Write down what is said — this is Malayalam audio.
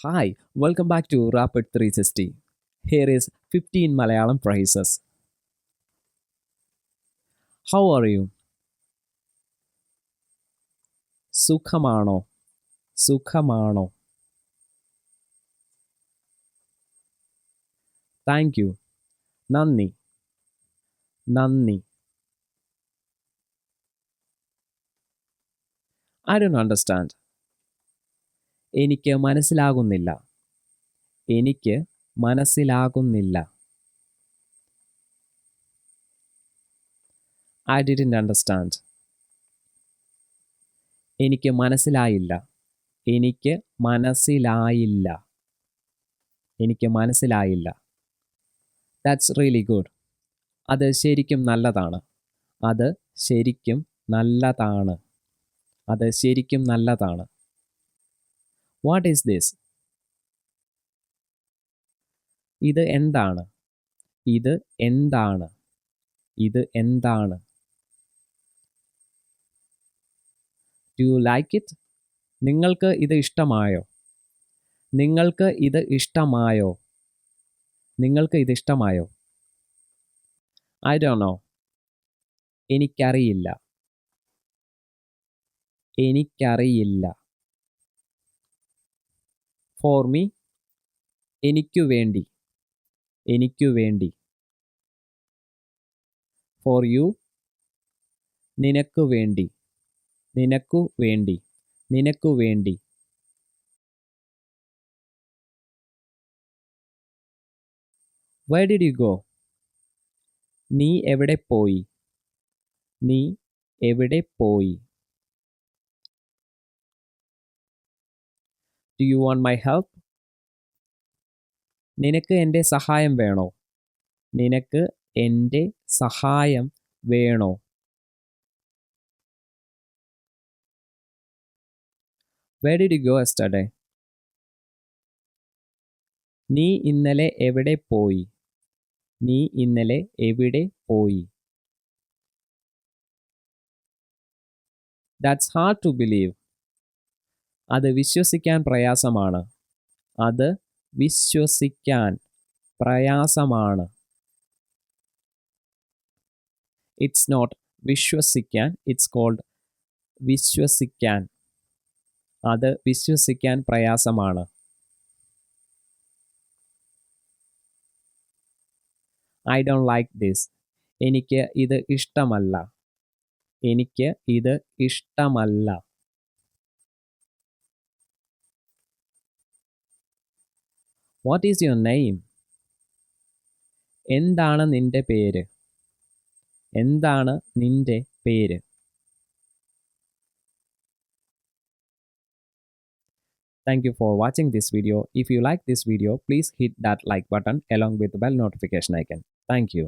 Hi, welcome back to Rapid 360. Here is 15 Malayalam phrases. How are you? Sukhamano. Sukhamano. Thank you. Nanni. Nanni. I don't understand. എനിക്ക് മനസ്സിലാകുന്നില്ല. എനിക്ക് മനസ്സിലാകുന്നില്ല. I didn't understand. എനിക്ക് മനസ്സിലായില്ല. എനിക്ക് മനസ്സിലായില്ല. എനിക്ക് മനസ്സിലായില്ല. That's really good. അത് ശരിക്കും നല്ലതാണ്. അത് ശരിക്കും നല്ലതാണ്. അത് ശരിക്കും നല്ലതാണ്. What is this? ഇത് എന്താണ്? ഇത് എന്താണ്? ഇത് എന്താണ്? Do you like it? നിങ്ങൾക്ക് ഇത് ഇഷ്ടമായോ? നിങ്ങൾക്ക് ഇത് ഇഷ്ടമായോ? നിങ്ങൾക്ക് ഇത് ഇഷ്ടമായോ? I don't know. എനിക്കറിയില്ല. എനിക്കറിയില്ല. For me, എനിക്കു വേണ്ടി. എനിക്കു വേണ്ടി. For you, നിനക്കു വേണ്ടി. നിനക്കു വേണ്ടി. നിനക്കു വേണ്ടി. Where did you go? നീ എവിടെ പോയി? നീ എവിടെ പോയി? Do you want my help? നിനക്ക് എൻ്റെ സഹായം വേണോ? നിനക്ക് എൻ്റെ സഹായം വേണോ? Where did you go yesterday? നീ ഇന്നലെ എവിടെ പോയി? നീ ഇന്നലെ എവിടെ പോയി? That's hard to believe. അത് വിശ്വസിക്കാൻ പ്രയാസമാണ്. അത് വിശ്വസിക്കാൻ പ്രയാസമാണ്. It's not വിശ്വസിക്കാൻ, it's called വിശ്വസിക്കാൻ. അത് വിശ്വസിക്കാൻ പ്രയാസമാണ്. I don't like this. എനിക്ക് ഇത് ഇഷ്ടമല്ല. എനിക്ക് ഇത് ഇഷ്ടമല്ല. What is your name? എന്താണ് നിന്റെ പേര്? എന്താണ് നിന്റെ പേര്? Thank you for watching this video. If you like this video, please hit that like button along with the bell notification icon. Thank you.